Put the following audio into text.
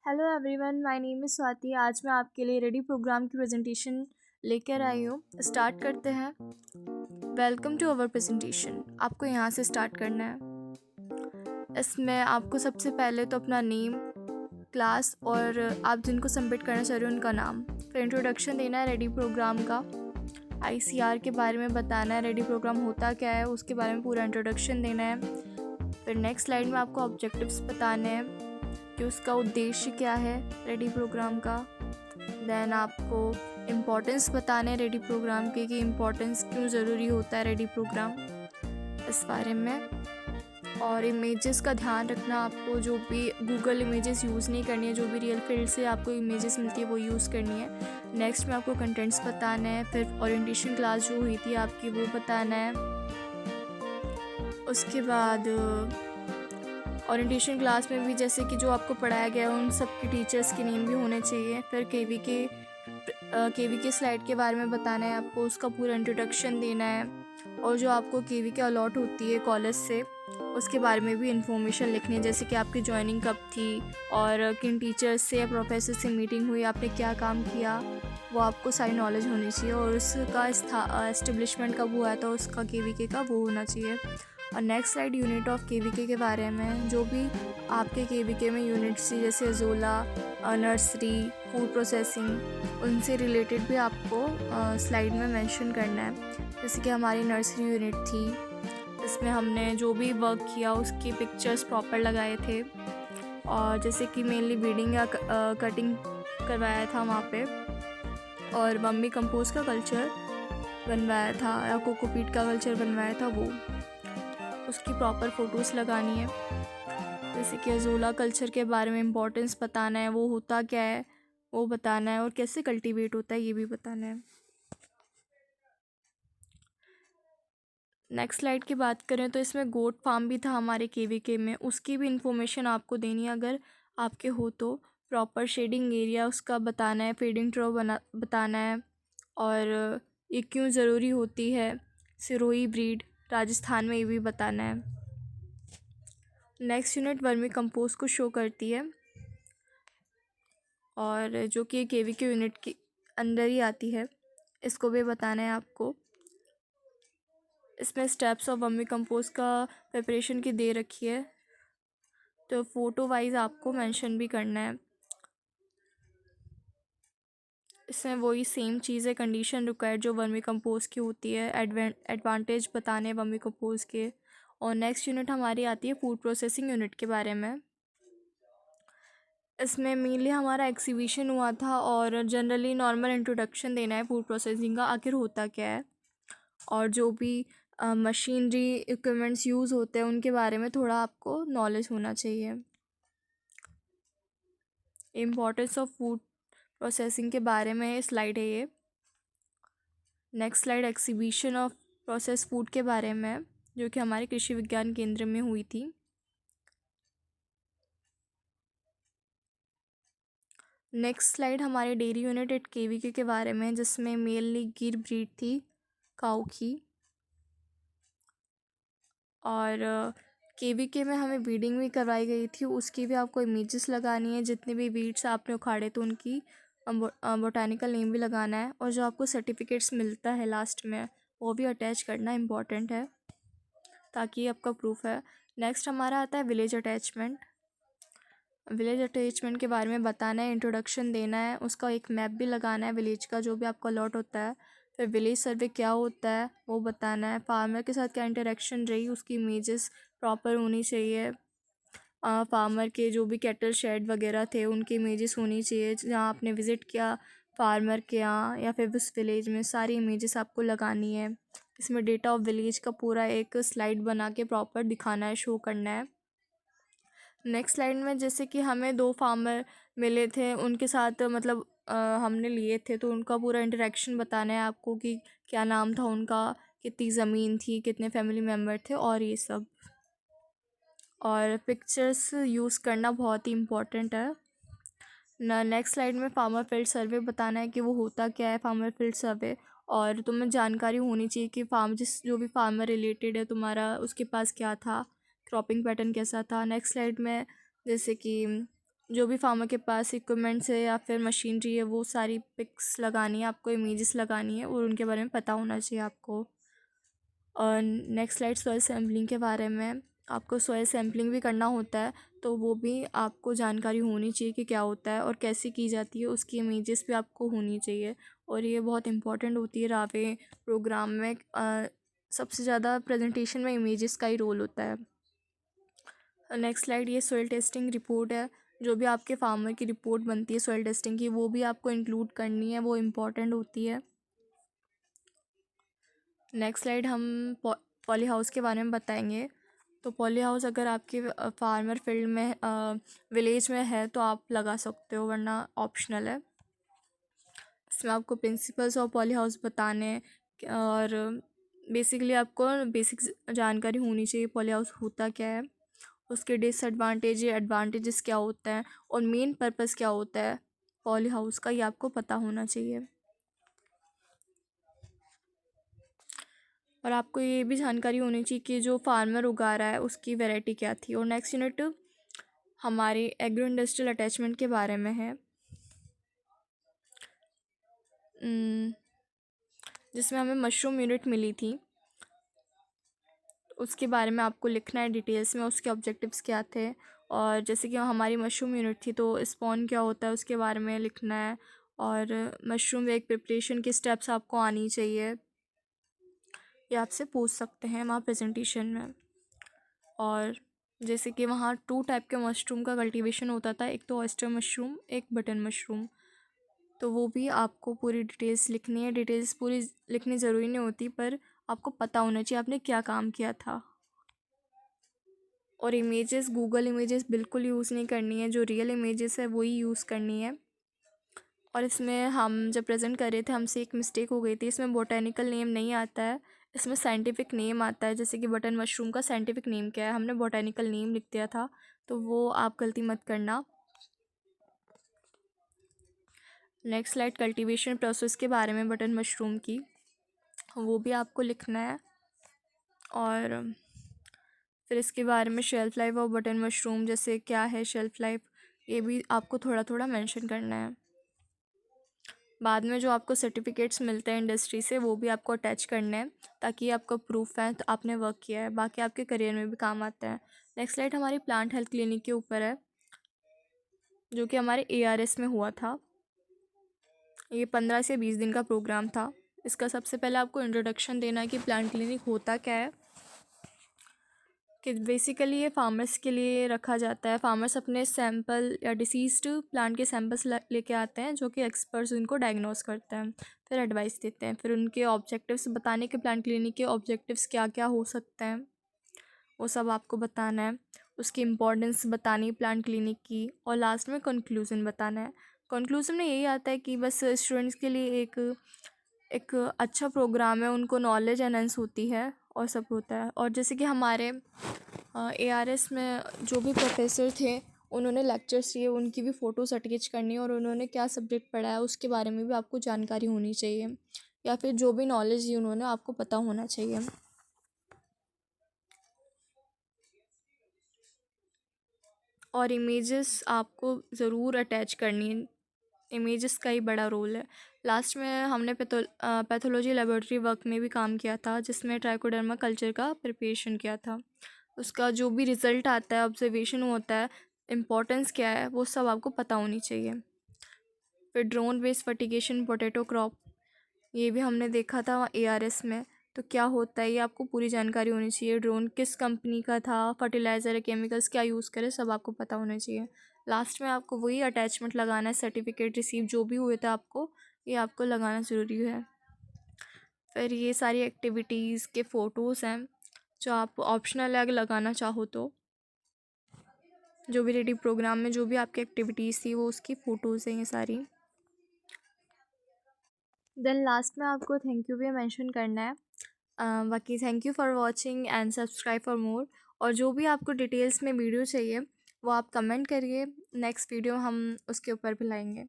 Hello everyone, my name is Swati. आज मैं आपके लिए रेडी प्रोग्राम की प्रेजेंटेशन लेकर आई हूँ। स्टार्ट करते हैं। Welcome to our presentation. आपको यहाँ से स्टार्ट करना है। इसमें आपको सबसे पहले तो अपना नेम, क्लास और आप जिनको सबमिट करना चाह रहे हो उनका नाम, फिर इंट्रोडक्शन देना है रेडी प्रोग्राम का। आईसीआर के बारे में बताना है, रेडी प्रोग्राम होता क्या है उसके बारे में पूरा इंट्रोडक्शन देना है। फिर नेक्स्ट स्लाइड में आपको ऑब्जेक्टिव्स बताने हैं कि उसका उद्देश्य क्या है रेडी प्रोग्राम का। देन आपको इम्पोर्टेंस बताने हैं रेडी प्रोग्राम के कि इम्पोर्टेंस क्यों ज़रूरी होता है रेडी प्रोग्राम, इस बारे में। और इमेजेस का ध्यान रखना, आपको जो भी गूगल इमेजेस यूज़ नहीं करनी है, जो भी रियल फील्ड से आपको इमेजेस मिलती है वो यूज़ करनी है। नेक्स्ट में आपको कंटेंट्स बताना है। फिर ओरिएंटेशन क्लास जो हुई थी आपकी वो बताना है। उसके बाद ओरिएंटेशन क्लास में भी जैसे कि जो आपको पढ़ाया गया है उन सब के टीचर्स के नेम भी होने चाहिए। फिर केवी के स्लाइड के बारे में बताना है आपको, उसका पूरा इंट्रोडक्शन देना है। और जो आपको केवी के अलॉट होती है कॉलेज से उसके बारे में भी इंफॉर्मेशन लिखनी है, जैसे कि आपकी ज्वाइनिंग कब थी और किन टीचर्स से या प्रोफेसर से मीटिंग हुई, आपने क्या काम किया, वो आपको सारी नॉलेज होनी चाहिए। और उसका एस्टेब्लिशमेंट कब हुआ था उसका केवीके का, वो होना चाहिए। और next slide unit of KVK के बारे में, जो भी आपके केवीके में यूनिट्स थी जैसे जोला, नर्सरी, फूड प्रोसेसिंग, उनसे रिलेटेड भी आपको स्लाइड में मेंशन करना है। जैसे कि हमारी नर्सरी यूनिट थी, इसमें हमने जो भी वर्क किया उसकी पिक्चर्स प्रॉपर लगाए थे। और जैसे कि मेनली बीडिंग या कटिंग करवाया था वहाँ पे, और मम्मी कंपोस्ट का कल्चर बनवाया था या कोकोपीट का कल्चर बनवाया था, वो उसकी प्रॉपर फ़ोटोज़ लगानी है। जैसे कि अजोला कल्चर के बारे में इम्पोर्टेंस बताना है, वो होता क्या है वो बताना है, और कैसे कल्टीवेट होता है ये भी बताना है। नेक्स्ट स्लाइड की बात करें तो इसमें गोट फार्म भी था हमारे केवीके में, उसकी भी इंफॉर्मेशन आपको देनी है अगर आपके हो तो। प्रॉपर शेडिंग एरिया उसका बताना है, फीडिंग ट्रो बताना है, और ये क्यों ज़रूरी होती है, सिरोही ब्रीड राजस्थान में, ये भी बताना है। नेक्स्ट यूनिट वर्मी कंपोस्ट को शो करती है, और जो कि केवीके यूनिट के अंदर ही आती है, इसको भी बताना है आपको। इसमें स्टेप्स ऑफ वर्मी कंपोस्ट का प्रिपरेशन की दे रखी है, तो फ़ोटो वाइज आपको मेंशन भी करना है। इसमें वही सेम चीज़ है, कंडीशन रिक्वायर्ड जो वर्मी कंपोस्ट की होती है, एडवांटेज बताने वर्मी कंपोस्ट के। और नेक्स्ट यूनिट हमारी आती है फूड प्रोसेसिंग यूनिट के बारे में। इसमें मेनली हमारा एग्जीबिशन हुआ था, और जनरली नॉर्मल इंट्रोडक्शन देना है फूड प्रोसेसिंग का, आखिर होता क्या है, और जो भी मशीनरी इक्विपमेंट्स यूज़ होते हैं उनके बारे में थोड़ा आपको नॉलेज होना चाहिए। इम्पोर्टेंस ऑफ फूड प्रोसेसिंग के बारे में स्लाइड है ये। Next slide exhibition of process food के बारे में है, जो कि हमारे कृषि विज्ञान केंद्र में हुई थी। नेक्स्ट स्लाइड हमारे डेयरी यूनिट एट केवीके के बारे में, जिसमें मेनली गिर ब्रीड थी काऊ की। और केवीके में हमें ब्रीडिंग भी करवाई गई थी, उसकी भी आपको इमेजेस लगानी है। जितने भी वीड्स आपने उखाड़े तो उनकी बोटानिकल नेम भी लगाना है, और जो आपको सर्टिफिकेट्स मिलता है लास्ट में वो भी अटैच करना इम्पॉर्टेंट है, ताकि ये आपका प्रूफ है। नेक्स्ट हमारा आता है विलेज अटैचमेंट। विलेज अटैचमेंट के बारे में बताना है, इंट्रोडक्शन देना है, उसका एक मैप भी लगाना है विलेज का जो भी आपका अलॉट होता है। फिर विलेज सर्वे क्या होता है वो बताना है, फार्मर के साथ क्या इंटरेक्शन रही उसकी इमेजेस प्रॉपर होनी चाहिए। फार्मर के जो भी कैटल शेड वगैरह थे उनकी इमेजेस होनी चाहिए, जहाँ आपने विज़िट किया फार्मर के यहाँ या फिर उस विलेज में, सारी इमेजेस आपको लगानी है। इसमें डेटा ऑफ विलेज का पूरा एक स्लाइड बना के प्रॉपर दिखाना है, शो करना है। नेक्स्ट स्लाइड में जैसे कि हमें दो फार्मर मिले थे, उनके साथ मतलब हमने लिए थे, तो उनका पूरा इंटरेक्शन बताना है आपको कि क्या नाम था उनका, कितनी ज़मीन थी, कितने फैमिली मेम्बर थे, और ये सब। और पिक्चर्स यूज़ करना बहुत ही इम्पोर्टेंट है। नेक्स्ट स्लाइड में फार्मर फील्ड सर्वे बताना है कि वो होता क्या है फार्मर फील्ड सर्वे, और तुम्हें जानकारी होनी चाहिए कि जो भी फार्मर रिलेटेड है तुम्हारा, उसके पास क्या था, क्रॉपिंग पैटर्न कैसा था। नेक्स्ट स्लाइड में जैसे कि जो भी फार्मर के पास इक्विपमेंट्स है या फिर मशीनरी है वो सारी पिक्स लगानी है आपको, इमेजेस लगानी है और उनके बारे में पता होना चाहिए आपको। और नेक्स्ट स्लाइड सॉइल सैम्पलिंग के बारे में। आपको सॉइल सैम्पलिंग भी करना होता है, तो वो भी आपको जानकारी होनी चाहिए कि क्या होता है और कैसे की जाती है, उसकी इमेजेस भी आपको होनी चाहिए। और ये बहुत इंपॉर्टेंट होती है रावे प्रोग्राम में। सबसे ज़्यादा प्रेजेंटेशन में इमेजेस का ही रोल होता है। नेक्स्ट स्लाइड, ये सॉइल टेस्टिंग रिपोर्ट है। जो भी आपके फार्मर की रिपोर्ट बनती है सॉइल टेस्टिंग की, वो भी आपको इंक्लूड करनी है, वो इम्पॉर्टेंट होती है। नेक्स्ट स्लाइड, हम पॉली हाउस के बारे में बताएंगे। तो पॉली हाउस अगर आपके फार्मर फील्ड में विलेज में है तो आप लगा सकते हो, वरना ऑप्शनल है। इसमें आपको प्रिंसिपल्स ऑफ पॉली हाउस बताने हैं और बेसिकली आपको बेसिक जानकारी होनी चाहिए पॉली हाउस होता क्या है, उसके डिसएडवांटेज एडवांटेजेस क्या होता है और मेन पर्पस क्या होता है पॉली हाउस का, ये आपको पता होना चाहिए। और आपको ये भी जानकारी होनी चाहिए कि जो फार्मर उगा रहा है उसकी वैरायटी क्या थी। और नेक्स्ट यूनिट हमारे एग्रो इंडस्ट्रियल अटैचमेंट के बारे में है, जिसमें हमें मशरूम यूनिट मिली थी, उसके बारे में आपको लिखना है डिटेल्स में, उसके ऑब्जेक्टिव्स क्या थे। और जैसे कि हमारी मशरूम यूनिट थी तो स्पॉन क्या होता है उसके बारे में लिखना है। और मशरूम एक प्रिपरेशन की स्टेप्स आपको आनी चाहिए, ये आपसे पूछ सकते हैं वहाँ प्रेजेंटेशन में। और जैसे कि वहाँ 2 टाइप के मशरूम का कल्टीवेशन होता था, एक तो ऑयस्टर मशरूम, एक बटन मशरूम। तो वो भी आपको पूरी डिटेल्स लिखनी है। डिटेल्स पूरी लिखनी ज़रूरी नहीं होती, पर आपको पता होना चाहिए आपने क्या काम किया था। और इमेजेस, गूगल इमेजेस बिल्कुल यूज़ नहीं करनी है, जो रियल इमेजेस है वही यूज़ करनी है। और इसमें हम जब प्रेजेंट कर रहे थे हमसे एक मिस्टेक हो गई थी, इसमें बोटेनिकल नेम नहीं आता है, इसमें साइंटिफिक नेम आता है। जैसे कि बटन मशरूम का साइंटिफिक नेम क्या है, हमने बोटेनिकल नेम लिख दिया था, तो वो आप गलती मत करना। नेक्स्ट स्लाइड, कल्टीवेशन प्रोसेस के बारे में बटन मशरूम की, वो भी आपको लिखना है। और फिर इसके बारे में shelf life off button mushroom, जैसे क्या है शेल्फ़ लाइफ, ये भी आपको थोड़ा थोड़ा मेंशन करना है। बाद में जो आपको सर्टिफिकेट्स मिलते हैं इंडस्ट्री से, वो भी आपको अटैच करने हैं, ताकि आपका प्रूफ है तो आपने वर्क किया है, बाकी आपके करियर में भी काम आता है। नेक्स्ट स्लाइड हमारी प्लांट हेल्थ क्लिनिक के ऊपर है, जो कि हमारे ARS में हुआ था। ये 15 से 20 दिन का प्रोग्राम था। इसका सबसे पहले आपको इंट्रोडक्शन देना है कि प्लांट क्लिनिक होता क्या है। कि बेसिकली ये फार्मर्स के लिए रखा जाता है। फार्मर्स अपने सैंपल या डिसीज्ड प्लांट के सैंपल्स लेके आते हैं, जो कि एक्सपर्ट्स उनको डायग्नोस करते हैं, फिर एडवाइस देते हैं, फिर उनके ऑब्जेक्टिव्स बताने के प्लांट क्लिनिक के ऑब्जेक्टिव्स क्या क्या हो सकते हैं वो सब आपको बताना है। उसकी इम्पोर्टेंस बतानी प्लांट क्लिनिक की, और लास्ट में कंक्लूज़न बताना है। कंक्लूज़न में यही आता है कि बस स्टूडेंट्स के लिए एक एक अच्छा प्रोग्राम है, उनको नॉलेज एनहेंस होती है और सब होता है। और जैसे कि हमारे ARS में जो भी प्रोफेसर थे उन्होंने लेक्चर्स दिए, उनकी भी फ़ोटोज़ अटैच करनी है, और उन्होंने क्या सब्जेक्ट पढ़ाया उसके बारे में भी आपको जानकारी होनी चाहिए, या फिर जो भी नॉलेज दी उन्होंने आपको पता होना चाहिए। और इमेजेस आपको ज़रूर अटैच करनी है, इमेजेस का ही बड़ा रोल है। लास्ट में हमने पैथोलॉजी लेबोरेटरी वर्क में भी काम किया था, जिसमें ट्राइकोडर्मा कल्चर का प्रिपरेशन किया था। उसका जो भी रिज़ल्ट आता है, ऑब्जर्वेशन होता है, इम्पोर्टेंस क्या है, वो सब आपको पता होनी चाहिए। फिर drone based fertigation potato crop, ये भी हमने देखा था ARS में। तो क्या होता है ये आपको पूरी जानकारी होनी चाहिए। ड्रोन किस कंपनी का था, फर्टिलाइज़र है, केमिकल्स क्या यूज़ करें, सब आपको पता होना चाहिए। लास्ट में आपको वही अटैचमेंट लगाना है, सर्टिफिकेट रिसीव जो भी हुए थे आपको, ये आपको लगाना ज़रूरी है। फिर ये सारी एक्टिविटीज़ के फ़ोटोज़ हैं, जो आप ऑप्शनल है अगर लगाना चाहो तो। जो भी रेडी प्रोग्राम में जो भी आपकी एक्टिविटीज़ थी वो उसकी फ़ोटोज़ हैं ये सारी। देन लास्ट में आपको थैंक यू भी मेंशन करना है। बाकी thank you for watching and subscribe for more. और जो भी आपको डिटेल्स में वीडियो चाहिए वो आप कमेंट करिए, नेक्स्ट वीडियो हम उसके ऊपर भी लाएंगे।